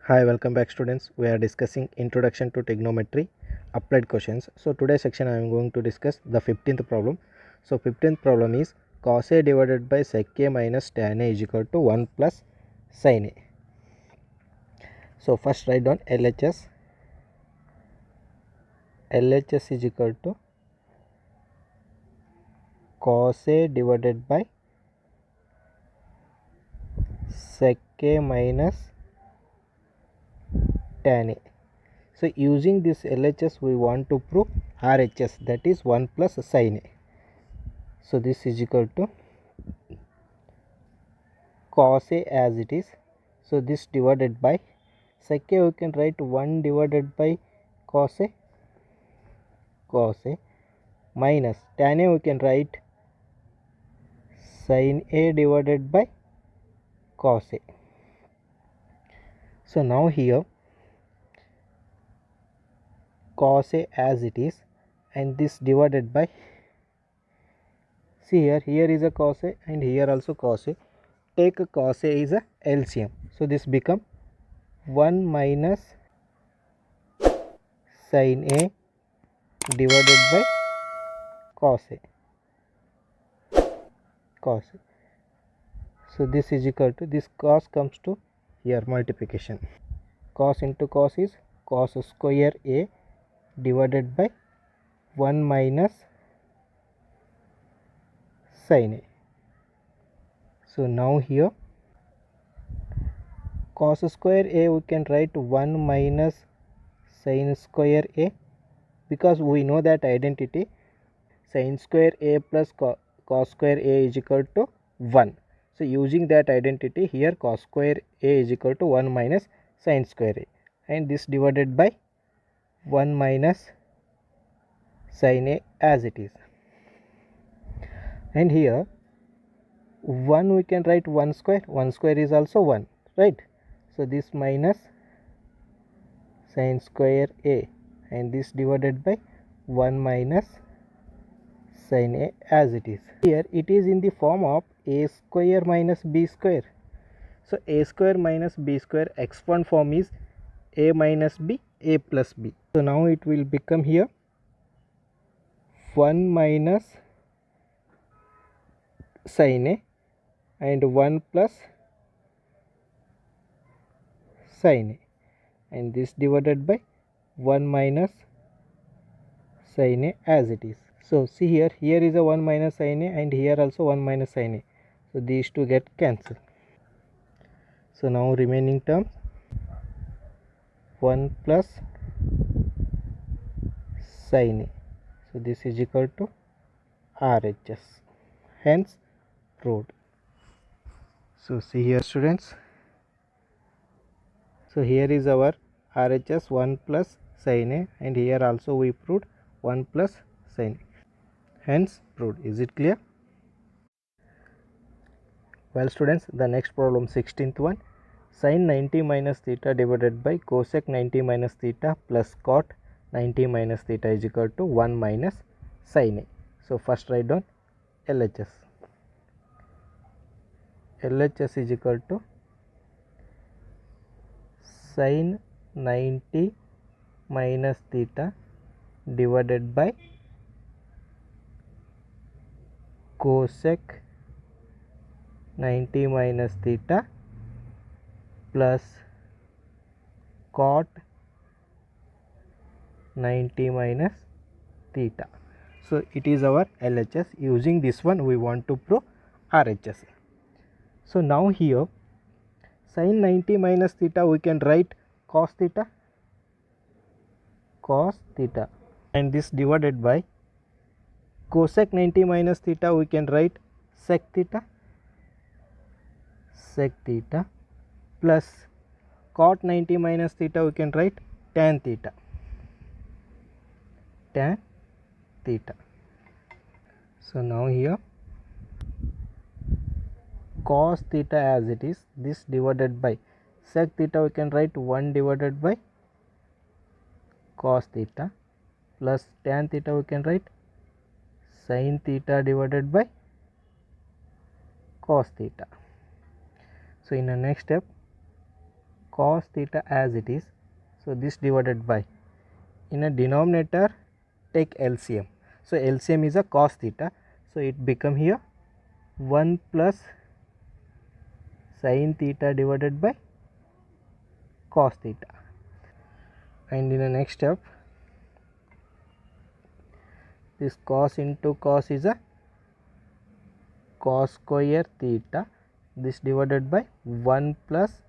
Hi, welcome back students. We are discussing introduction to trigonometry applied questions. So today's section I am going to discuss the 15th problem. So 15th problem is cos A divided by sec A minus tan A is equal to 1 plus sin A. So first write down LHS. LHS is equal to cos A divided by sec A minus tan A. So using this LHS we want to prove RHS, that is 1 plus sin A. So this is equal to cos A as it is. So this divided by sec A, we can write 1 divided by cos A minus tan A, we can write sin A divided by cos A. So now here cos A as it is, and this divided by, see here is a cos A and here also cos A. Take a cos A is a LCM. So this become 1 minus sin A divided by cos A. So this is equal to, this cos comes to here multiplication. Cos into cos is cos square A divided by 1 minus sin A. So now here cos square A, we can write 1 minus sin square A, because we know that identity sin square A plus cos square A is equal to 1. So using that identity here cos square A is equal to 1 minus sin square A, and this divided by 1 minus sin A as it is. And here 1 we can write 1 square is also 1, right? So this minus sin square A, and this divided by 1 minus sin A as it is. Here it is in the form of A square minus B square. So A square minus B square expand form is A minus B, A plus B. So now it will become here 1 minus sin A and 1 plus sin A, and this divided by 1 minus sin A as it is. So see here is a 1 minus sin A and here also 1 minus sin A. So these two get cancelled. So now remaining terms 1 plus sin A. So this is equal to RHS, hence proved. So see here students, so here is our RHS 1 plus sin A, and here also we proved 1 plus sin A, hence proved. Is it clear? Well students, the next problem 16th one, sin 90 minus theta divided by cosec 90 minus theta plus cot 90 minus theta is equal to 1 minus sin A. So first write down LHS. LHS is equal to sin 90 minus theta divided by cosec 90 minus theta plus cot 90 minus theta. So it is our LHS. Using this one we want to prove RHS. So now here sin 90 minus theta we can write cos theta, and this divided by cosec 90 minus theta we can write sec theta plus cot 90 minus theta we can write tan theta. So now here cos theta as it is, this divided by sec theta we can write 1 divided by cos theta plus tan theta we can write sin theta divided by cos theta. So in the next step cos theta as it is. So this divided by, in a denominator take LCM. So LCM is a cos theta. So it become here 1 plus sin theta divided by cos theta. And in the next step, this cos into cos is a cos square theta. This divided by 1 plus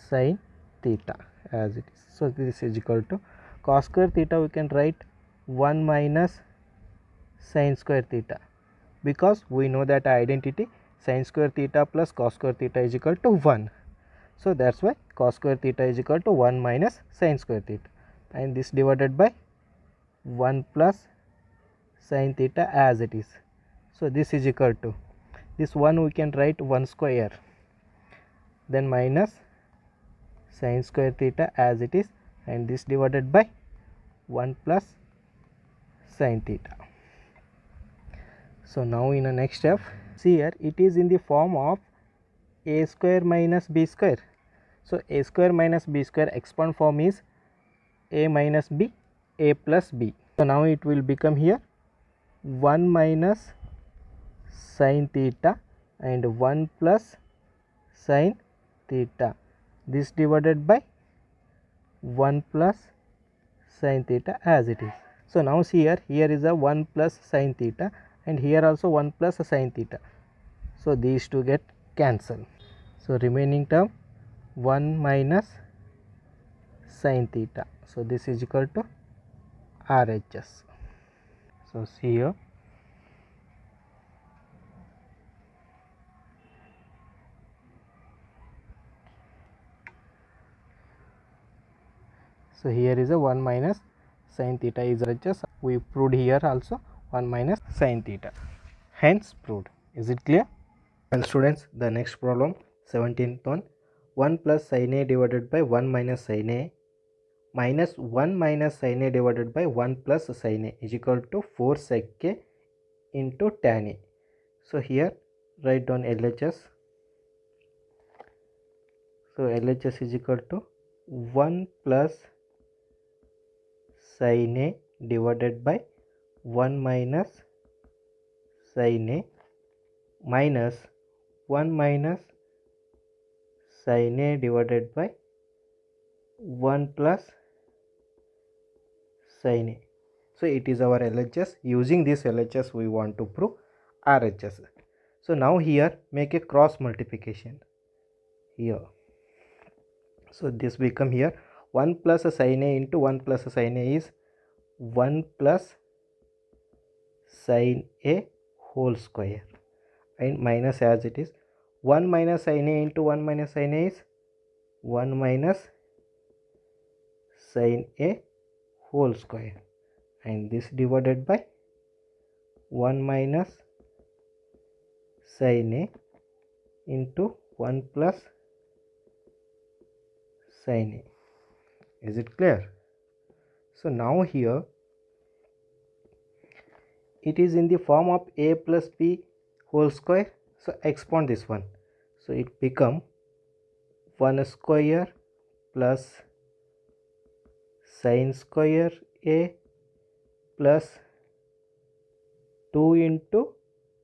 sin theta as it is. So this is equal to cos square theta, we can write 1 minus sin square theta, because we know that identity sin square theta plus cos square theta is equal to 1. So that's why cos square theta is equal to 1 minus sin square theta, and this divided by 1 plus sin theta as it is. So this is equal to, this 1 we can write 1 square, then minus sin square theta as it is, and this divided by 1 plus sin theta. So now in the next step, see here it is in the form of a square minus b square. So a square minus b square expand form is a minus b, a plus b. So now it will become here 1 minus sin theta and 1 plus sin theta. This divided by 1 plus sin theta as it is. So now see here is a 1 plus sin theta, and here also 1 plus sin theta. So these two get cancelled. So remaining term 1 minus sin theta. So this is equal to RHS. So see here, so here is a 1 minus sin theta is RHS. We proved here also 1 minus sin theta, hence proved. Is it clear? Well students, the next problem 17th one, 1 plus sin A divided by 1 minus sin A minus 1 minus sin A divided by 1 plus sin A is equal to 4 sec A into tan A. So here write down LHS. So LHS is equal to 1 plus sin A divided by 1 minus sin A minus 1 minus sin A divided by 1 plus sin A. So it is our LHS. Using this LHS we want to prove RHS. So now here make a cross multiplication here. So this become here 1 plus sin A into 1 plus sin A is 1 plus sin A whole square, and minus as it is 1 minus sin A into 1 minus sin A is 1 minus sin A whole square, and this divided by 1 minus sin A into 1 plus sin A. Is it clear? So now here it is in the form of a plus b whole square. So expand this one. So it become 1 square plus sin square a plus 2 into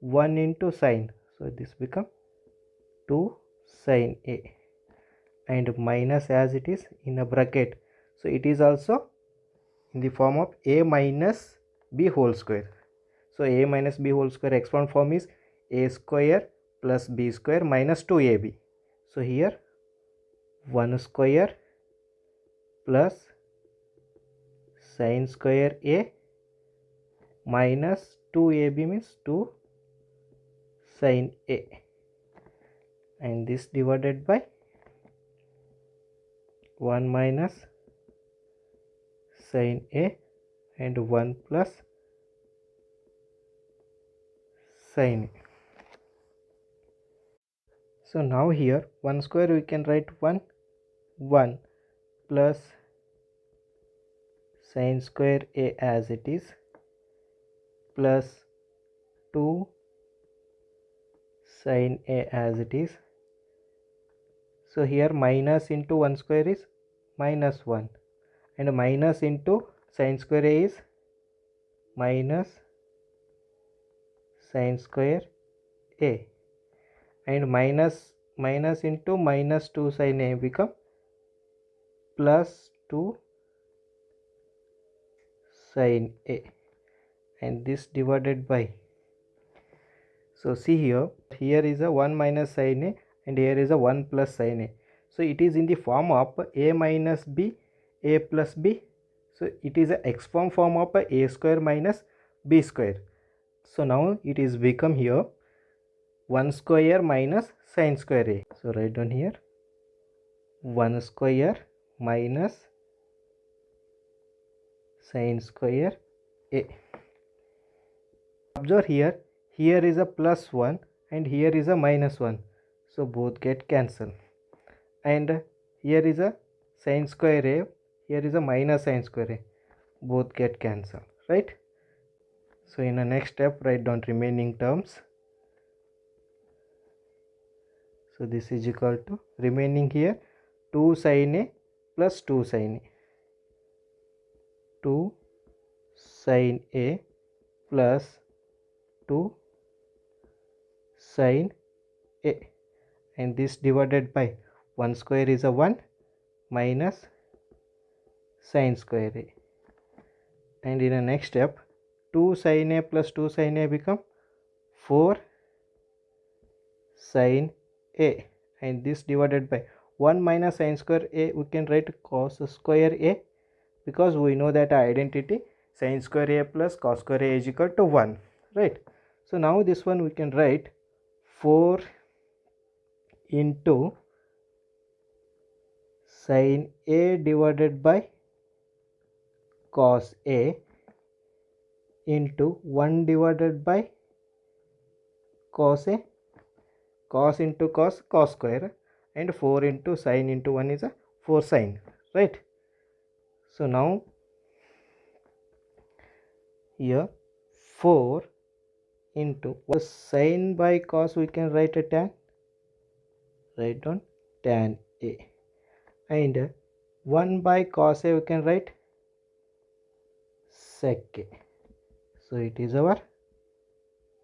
1 into sin. So this become 2 sin a, and minus as it is in a bracket. So it is also in the form of a minus b whole square. So a minus b whole square expand form is a square plus b square minus 2ab. So here 1 square plus sin square a minus 2ab means 2 sin a, and this divided by 1 minus sin a and 1 plus sin a. So now here 1 square we can write 1 plus sin square a as it is plus 2 sin a as it is. So here minus into 1 square is minus 1, and minus into sin square a is minus sin square a, and minus into minus 2 sin a become plus 2 sin a, and this divided by, so see here is a 1 minus sin a and here is a 1 plus sin a. So it is in the form of a minus b, a plus b. So it is a exponent form of a square minus b square. So now it is become here 1 square minus sin square a. So write down here 1 square minus sin square a. Observe here is a plus 1 and here is a minus 1. So both get cancelled. And here is a sin square a, here is a minus sin square a. Both get cancelled, right? So in the next step, write down remaining terms. So this is equal to remaining here 2 sin a plus 2 sin a. 2 sin a plus 2 sin a, and this divided by 1 square is a 1 minus sin square a, and in the next step 2 sin a plus 2 sin a become 4 sin a, and this divided by 1 minus sin square a, we can write cos square a, because we know that our identity sin square a plus cos square a is equal to 1, right? So now this one we can write 4 into sin a divided by cos a into 1 divided by cos a, cos into cos, cos square, and 4 into sin into 1 is a 4 sin, right? So now here 4 into sin by cos, we can write a tan, write down tan a, and 1 by cos a we can write sec a. So it is our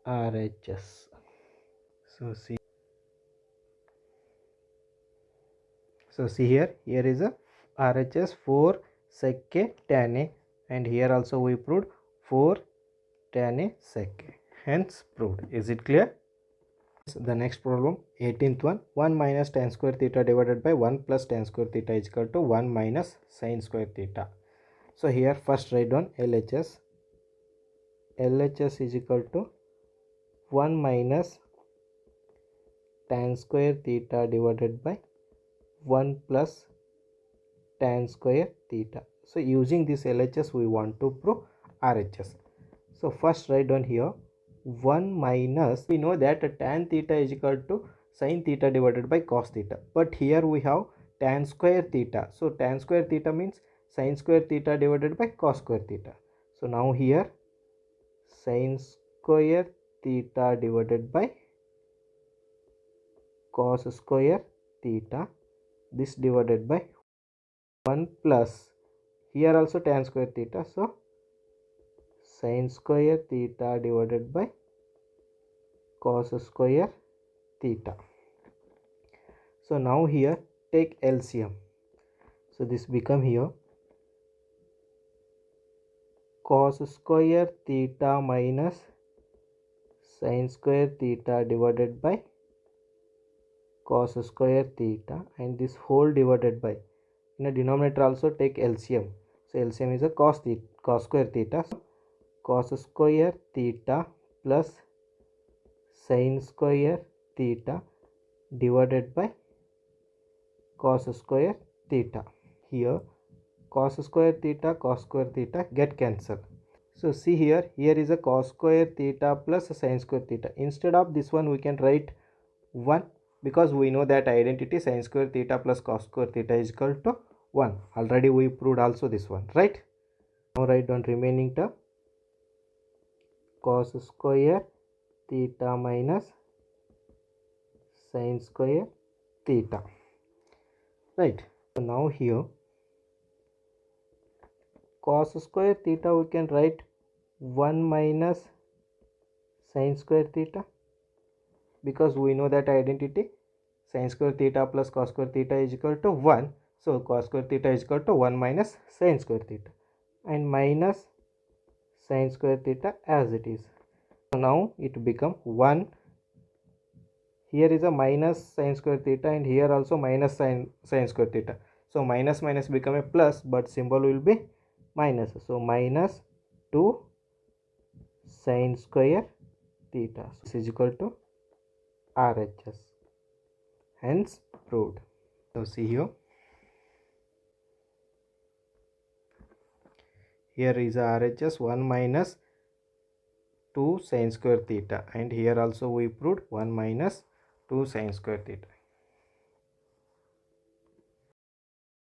RHS. So see here is a RHS 4 sec a tan a, and here also we proved 4 tan a sec a, hence proved. Is it clear? The next problem, 18th one, 1 minus tan square theta divided by 1 plus tan square theta is equal to 1 minus sin square theta. So here first write down LHS. LHS is equal to 1 minus tan square theta divided by 1 plus tan square theta. So using this LHS we want to prove RHS. So first write down here 1 minus, we know that tan theta is equal to sin theta divided by cos theta, but here we have tan square theta. So tan square theta means sin square theta divided by cos square theta. So now here sin square theta divided by cos square theta, this divided by 1 plus, here also tan square theta, so sin square theta divided by cos square theta. So now here take LCM. So this become here cos square theta minus sin square theta divided by cos square theta, and this whole divided by, in a denominator also take LCM. So LCM is a cos square theta. So cos square theta plus sin square theta divided by cos square theta. Here cos square theta get cancelled. So see here is a cos square theta plus sin square theta. Instead of this one we can write 1, because we know that identity sin square theta plus cos square theta is equal to 1. Already we proved also this one, right? Now write down remaining term cos square theta minus sin square theta. right? So now here cos square theta we can write 1 minus sin square theta, because we know that identity sin square theta plus cos square theta is equal to 1. So cos square theta is equal to 1 minus sin square theta, and minus sin square theta as it is. So now it become 1. Here is a minus sin square theta, and here also minus sin square theta. So minus minus become a plus, but symbol will be minus. So minus 2 sin square theta. So this is equal to RHS. Hence proved. So see here. Here is RHS 1 minus 2 sin square theta, and here also we proved 1 minus 2 sin square theta.